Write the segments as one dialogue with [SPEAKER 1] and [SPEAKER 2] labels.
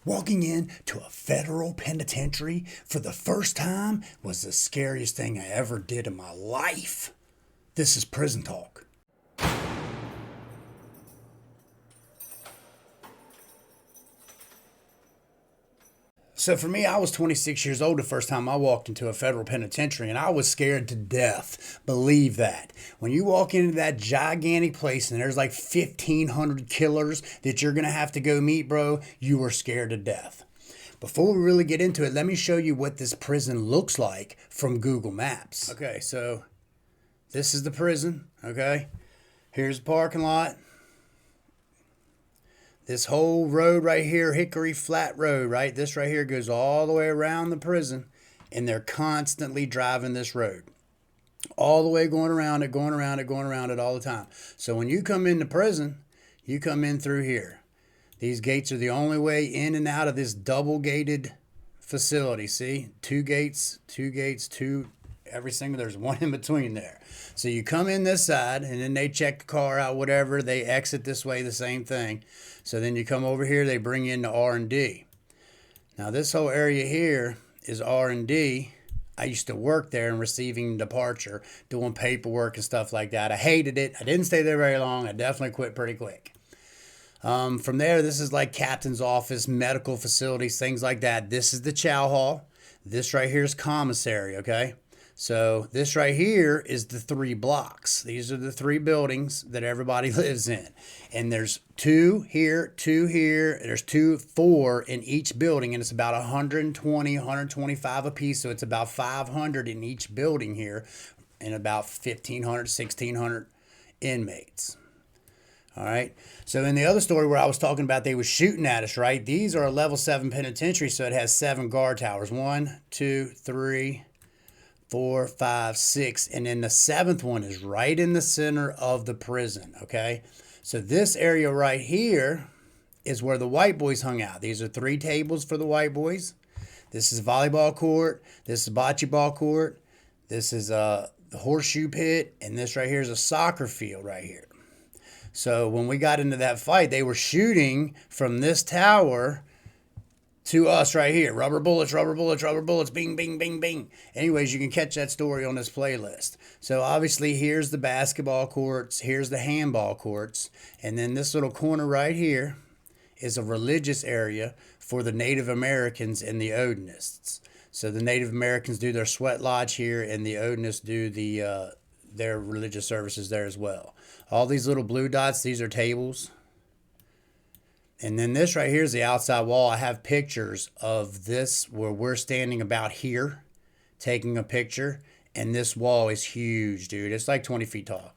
[SPEAKER 1] Walking into a federal penitentiary for the first time was the scariest thing I ever did in my life. This is Prison Talk. So for me, I was 26 years old the first time I walked into a federal penitentiary, and I was scared to death. Believe that. When you walk into that gigantic place and there's like 1,500 killers that you're going to have to go meet, bro, you are scared to death. Before we really get into it, let me show you what this prison looks like from Google Maps. Okay, so this is the prison, okay? Here's the parking lot. This whole road right here, Hickory Flat Road, right? This right here goes all the way around the prison, and they're constantly driving this road. All the way going around it, going around it, going around it all the time. So when you come into prison, you come in through here. These gates are the only way in and out of this double-gated facility. See? Two gates, every single, there's one in between there. So you come in this side, and then they check the car out, whatever. They exit this way, the same thing. So then you come over here, they bring you into R&D. Now this whole area here is R&D. I used to work there and receiving departure, doing paperwork and stuff like that. I hated it. I didn't stay there very long. I definitely quit pretty quick. From there, this is like captain's office, medical facilities, things like that. This is the chow hall. This right here is commissary, okay? So this right here is the 3 blocks. These are the 3 buildings that everybody lives in. And there's 2 here, 2 here. There's 4 in each building, and it's about 120, 125 apiece. So it's about 500 in each building here, and about 1,500, 1,600 inmates. All right. So in the other story where I was talking about they were shooting at us, right? These are a level 7 penitentiary, so it has 7 guard towers. 1, 2, 3, 4, 5, 6. And then the 7th one is right in the center of the prison. Okay. So this area right here is where the white boys hung out. These are 3 tables for the white boys. This is volleyball court. This is bocce ball court. This is the horseshoe pit. And this right here is a soccer field right here. So when we got into that fight, they were shooting from this tower to us right here. Rubber bullets, rubber bullets, rubber bullets, bing, bing, bing, bing. Anyways, you can catch that story on this playlist. So obviously here's the basketball courts, here's the handball courts, and then this little corner right here is a religious area for the Native Americans and the Odinists. So the Native Americans do their sweat lodge here, and the Odinists do their religious services there as well. All these little blue dots, these are tables. And then this right here is the outside wall. I have pictures of this where we're standing about here taking a picture. And this wall is huge, dude. It's like 20 feet tall.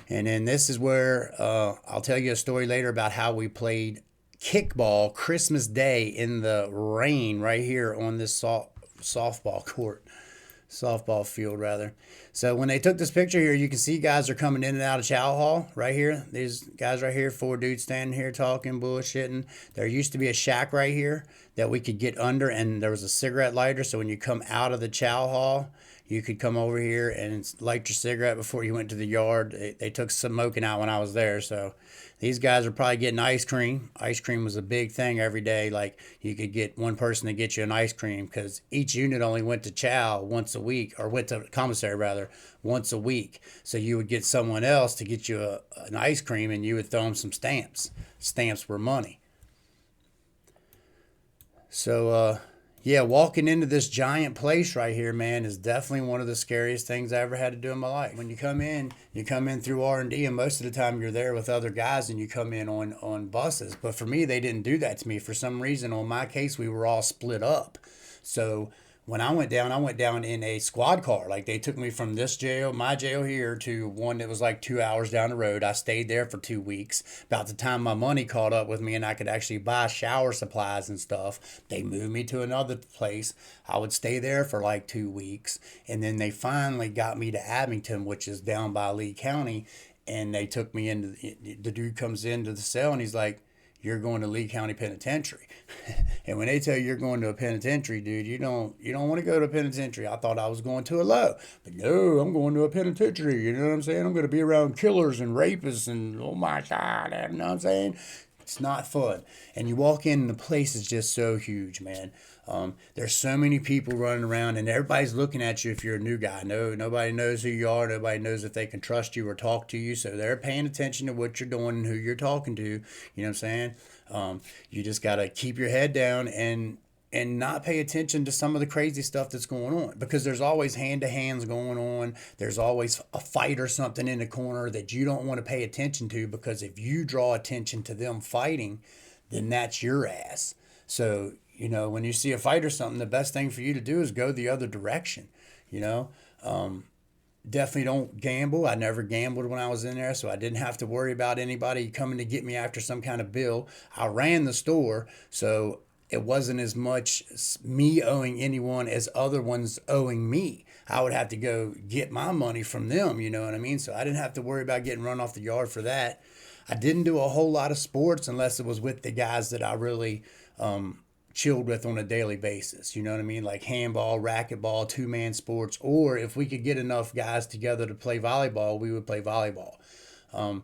[SPEAKER 1] And then this is where I'll tell you a story later about how we played kickball Christmas Day in the rain right here on this softball court. Softball field, rather. So when they took this picture here, you can see guys are coming in and out of chow hall right here. These guys right here, 4 dudes standing here talking, bullshitting. There used to be a shack right here that we could get under, and there was a cigarette lighter. So when you come out of the chow hall, you could come over here and light your cigarette before you went to the yard. They took smoking out when I was there. So these guys are probably getting ice cream. Ice cream was a big thing every day. Like you could get one person to get you an ice cream because each unit only went to chow once a week, or went to commissary rather once a week. So you would get someone else to get you an ice cream, and you would throw them some stamps. Stamps were money. So, yeah, walking into this giant place right here, man, is definitely one of the scariest things I ever had to do in my life. When you come in through R&D, and most of the time you're there with other guys, and you come in on buses. But for me, they didn't do that to me. For some reason, on my case, we were all split up. So when I went down in a squad car. Like they took me from this jail, my jail here, to one that was like 2 hours down the road. I stayed there for 2 weeks. About the time my money caught up with me and I could actually buy shower supplies and stuff, they moved me to another place. I would stay there for like 2 weeks. And then they finally got me to Abington, which is down by Lee County. And they took me into, the dude comes into the cell and he's like, "You're going to Lee County Penitentiary." And when they tell you you're going to a penitentiary, dude, you don't want to go to a penitentiary. I thought I was going to a low. But no, I'm going to a penitentiary. You know what I'm saying? I'm going to be around killers and rapists and, oh my God, you know what I'm saying? It's not fun. And you walk in and the place is just so huge, man. There's so many people running around and everybody's looking at you if you're a new guy. No, nobody knows who you are. Nobody knows if they can trust you or talk to you. So they're paying attention to what you're doing and who you're talking to. You know what I'm saying? You just got to keep your head down and not pay attention to some of the crazy stuff that's going on, because there's always hand to hands going on. There's always a fight or something in the corner that you don't want to pay attention to, because if you draw attention to them fighting, then that's your ass. So, when you see a fight or something, the best thing for you to do is go the other direction. you know Definitely don't gamble. I never gambled when I was in there, so I didn't have to worry about anybody coming to get me after some kind of bill. I ran the store, so it wasn't as much me owing anyone as other ones owing me. I would have to go get my money from them, you know what I mean? So I didn't have to worry about getting run off the yard for that. I didn't do a whole lot of sports unless it was with the guys that I really chilled with on a daily basis. You know what I mean? Like handball, racquetball, two-man sports, or if we could get enough guys together to play volleyball, we would play volleyball. Um,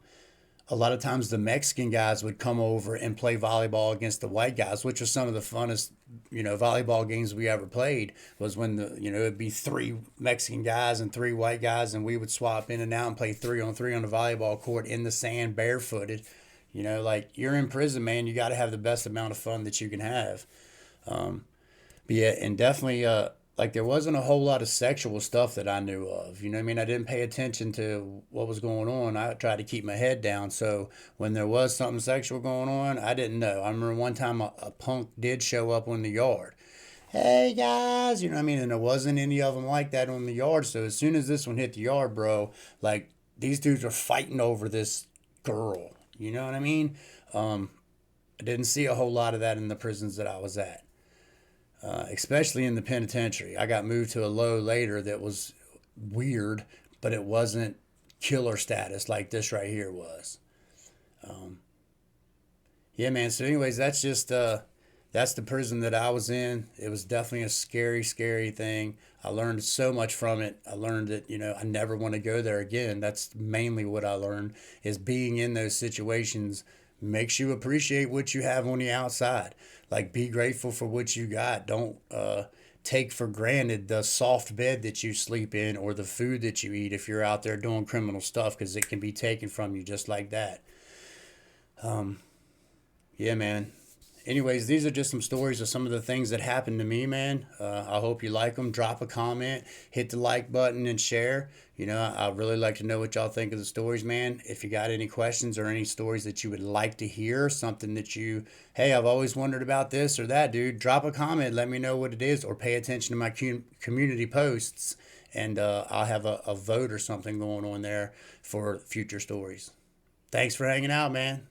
[SPEAKER 1] a lot of times the Mexican guys would come over and play volleyball against the white guys, which was some of the funnest, volleyball games we ever played. Was when it'd be three Mexican guys and three white guys, and we would swap in and out and play 3-on-3 on the volleyball court in the sand, barefooted. Like you're in prison, man. You got to have the best amount of fun that you can have. But yeah, and definitely, like there wasn't a whole lot of sexual stuff that I knew of. You know what I mean? I didn't pay attention to what was going on. I tried to keep my head down. So when there was something sexual going on, I didn't know. I remember one time a punk did show up on the yard. Hey guys, you know what I mean? And there wasn't any of them like that on the yard. So as soon as this one hit the yard, bro, like these dudes were fighting over this girl. You know what I mean? I didn't see a whole lot of that in the prisons that I was at, especially in the penitentiary. I got moved to a low later that was weird, but it wasn't killer status like this right here was. Yeah, man. So, anyways, that's the prison that I was in. It was definitely a scary, scary thing. I learned so much from it. I learned that I never want to go there again. That's mainly what I learned, is being in those situations makes you appreciate what you have on the outside. Like, be grateful for what you got. Don't take for granted the soft bed that you sleep in or the food that you eat if you're out there doing criminal stuff, because it can be taken from you just like that. Yeah, man. Anyways, these are just some stories of some of the things that happened to me, man. I hope you like them. Drop a comment, hit the like button, and share. I really like to know what y'all think of the stories, man. If you got any questions or any stories that you would like to hear, something that hey, I've always wondered about this or that, dude, drop a comment. Let me know what it is, or pay attention to my community posts, and I'll have a vote or something going on there for future stories. Thanks for hanging out, man.